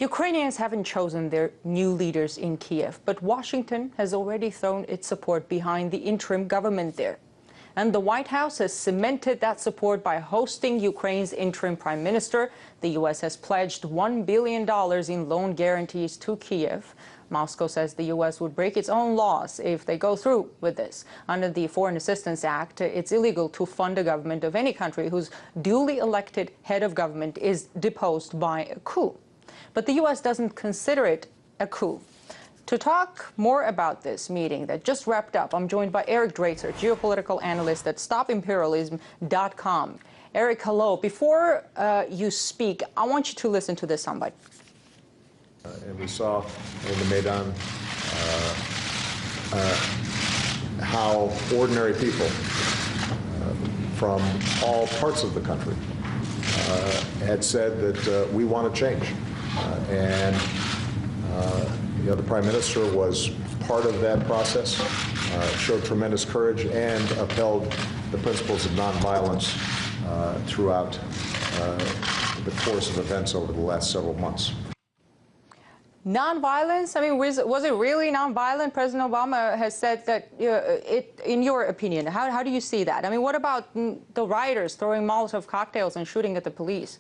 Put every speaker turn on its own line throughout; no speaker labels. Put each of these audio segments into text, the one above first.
Ukrainians haven't chosen their new leaders in Kiev, but Washington has already thrown its support behind the interim government there. And the White House has cemented that support by hosting Ukraine's interim prime minister. The U.S. has pledged $1 billion in loan guarantees to Kiev. Moscow says the U.S. would break its own laws if they go through with this. Under the Foreign Assistance Act, it's illegal to fund a government of any country whose duly elected head of government is deposed by a coup. But the U.S. doesn't consider it a coup. To talk more about this meeting that just wrapped up, I'm joined by Eric Draitser, geopolitical analyst at StopImperialism.com. Eric, hello. Before you speak, I want you to listen to this soundbite.
And we saw in the Maidan how ordinary people from all parts of the country had said that we want to change. The Prime Minister was part of that process, showed tremendous courage, and upheld the principles of nonviolence throughout the course of events over the last several months.
Nonviolence? I mean, was it really nonviolent? President Obama has said that, in your opinion, how do you see that? I mean, what about the rioters throwing Molotov cocktails and shooting at the police?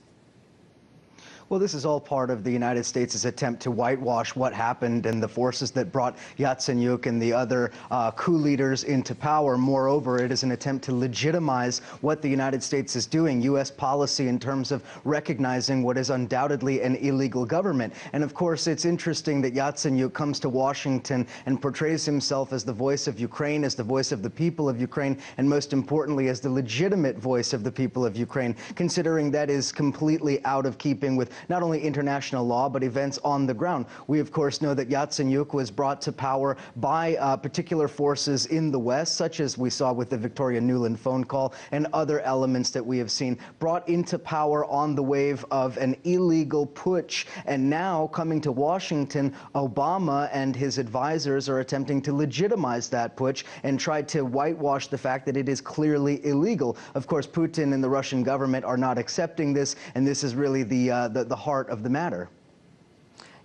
Well, this is all part of the United States' attempt to whitewash what happened and the forces that brought Yatsenyuk and the other coup leaders into power. Moreover, it is an attempt to legitimize what the United States is doing, U.S. policy in terms of recognizing what is undoubtedly an illegal government. And of course, it's interesting that Yatsenyuk comes to Washington and portrays himself as the voice of Ukraine, as the voice of the people of Ukraine, and most importantly, as the legitimate voice of the people of Ukraine, considering that is completely out of keeping with not only international law, but events on the ground. We, of course, know that Yatsenyuk was brought to power by particular forces in the West, such as we saw with the Victoria Nuland phone call and other elements that we have seen, brought into power on the wave of an illegal putsch. And now, coming to Washington, Obama and his advisors are attempting to legitimize that putsch and try to whitewash the fact that it is clearly illegal. Of course, Putin and the Russian government are not accepting this, and this is really the heart of the matter.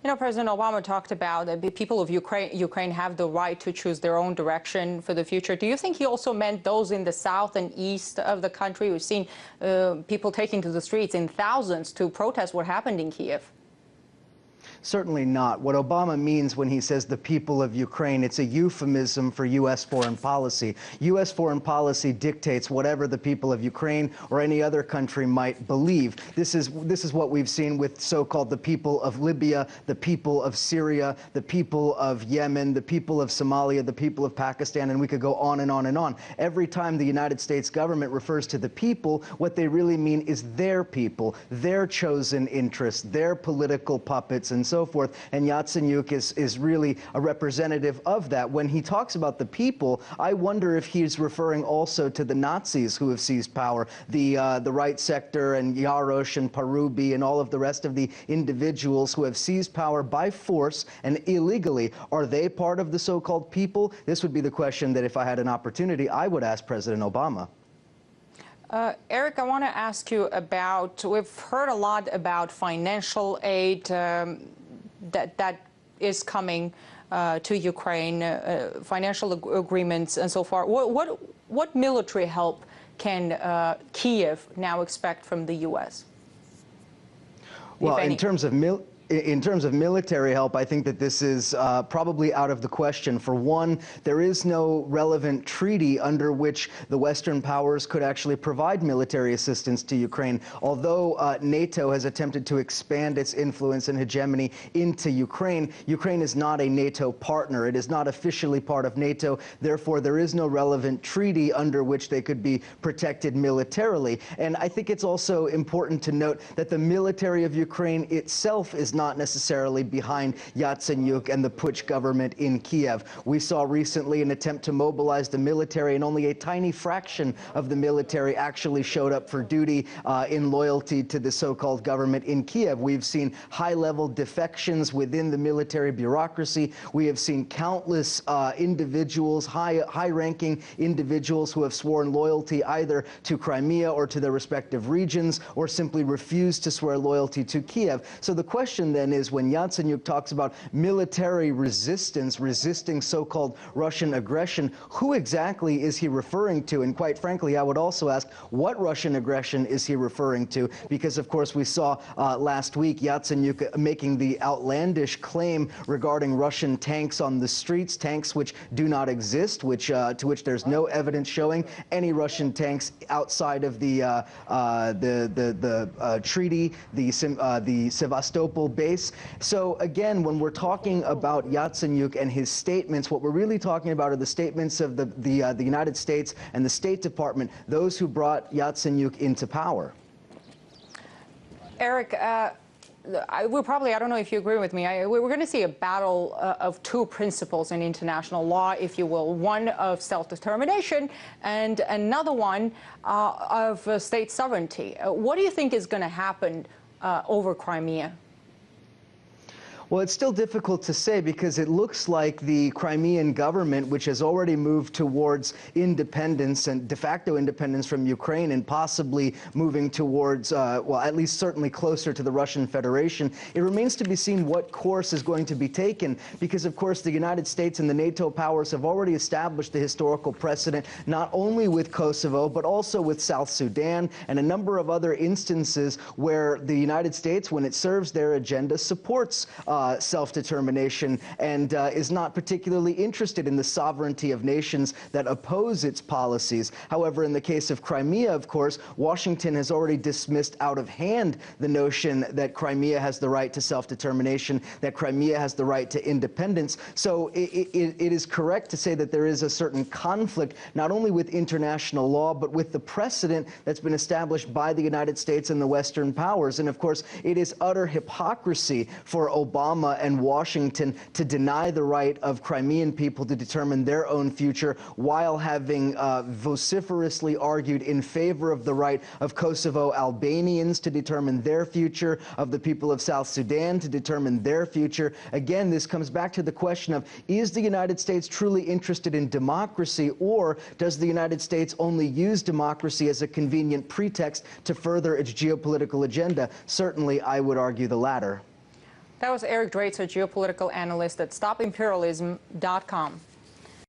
You know, President Obama talked about that the people of Ukraine have the right to choose their own direction for the future. Do you think he also meant those in the south and east of the country? We've seen people taking to the streets in thousands to protest what happened in Kiev.
Certainly not. What Obama means when he says the people of Ukraine, it's a euphemism for U.S. foreign policy. U.S. foreign policy dictates whatever the people of Ukraine or any other country might believe. This is what we've seen with so-called the people of Libya, the people of Syria, the people of Yemen, the people of Somalia, the people of Pakistan, and we could go on and on and on. Every time the United States government refers to the people, what they really mean is their people, their chosen interests, their political puppets, and so forth, and Yatsenyuk is really a representative of that. When he talks about the people, I wonder if he's referring also to the Nazis who have seized power, the right sector and Yarosh and Parubi and all of the rest of the individuals who have seized power by force and illegally. Are they part of the so-called people? This would be the question that if I had an opportunity, I would ask President Obama.
Eric, I want to ask you about, we've heard a lot about financial aid that is coming to Ukraine, financial agreements and so far. What military help can Kiev now expect from the U.S.?
Well, in terms of military help, I think that this is probably out of the question. For one, there is no relevant treaty under which the Western powers could actually provide military assistance to Ukraine. Although NATO has attempted to expand its influence and hegemony into Ukraine, Ukraine is not a NATO partner. It is not officially part of NATO. Therefore, there is no relevant treaty under which they could be protected militarily. And I think it's also important to note that the military of Ukraine itself is not necessarily behind Yatsenyuk and the putsch government in Kiev. We saw recently an attempt to mobilize the military, and only a tiny fraction of the military actually showed up for duty in loyalty to the so-called government in Kiev. We've seen high-level defections within the military bureaucracy. We have seen countless individuals, high-ranking individuals who have sworn loyalty either to Crimea or to their respective regions, or simply refused to swear loyalty to Kiev. So the question question then is, when Yatsenyuk talks about military resistance, resisting so-called Russian aggression, who exactly is he referring to? And quite frankly, I would also ask, what Russian aggression is he referring to? Because, of course, we saw last week Yatsenyuk making the outlandish claim regarding Russian tanks on the streets, tanks which do not exist, to which there's no evidence showing any Russian tanks outside of the treaty, the Sevastopol base. So again, when we're talking about Yatsenyuk and his statements, what we're really talking about are the statements of the United States and the State Department, those who brought Yatsenyuk into power.
Eric, I don't know if you agree with me, we're going to see a battle of two principles in international law, if you will, one of self-determination and another one of state sovereignty. What do you think is going to happen over Crimea?
Well, it's still difficult to say, because it looks like the Crimean government, which has already moved towards independence and de facto independence from Ukraine, and possibly moving towards, well, at least certainly closer to the Russian Federation, it remains to be seen what course is going to be taken, because, of course, the United States and the NATO powers have already established the historical precedent, not only with Kosovo, but also with South Sudan and a number of other instances where the United States, when it serves their agenda, supports self-determination and is not particularly interested in the sovereignty of nations that oppose its policies. However, in the case of Crimea, of course, Washington has already dismissed out of hand the notion that Crimea has the right to self-determination, that Crimea has the right to independence. So it is correct to say that there is a certain conflict, not only with international law, but with the precedent that's been established by the United States and the Western powers. And of course, it is utter hypocrisy for Obama and Washington to deny the right of Crimean people to determine their own future, while having vociferously argued in favor of the right of Kosovo Albanians to determine their future, of the people of South Sudan to determine their future. Again, this comes back to the question of, is the United States truly interested in democracy, or does the United States only use democracy as a convenient pretext to further its geopolitical agenda? Certainly, I would argue the latter.
That was Eric Draitz, a geopolitical analyst at StopImperialism.com.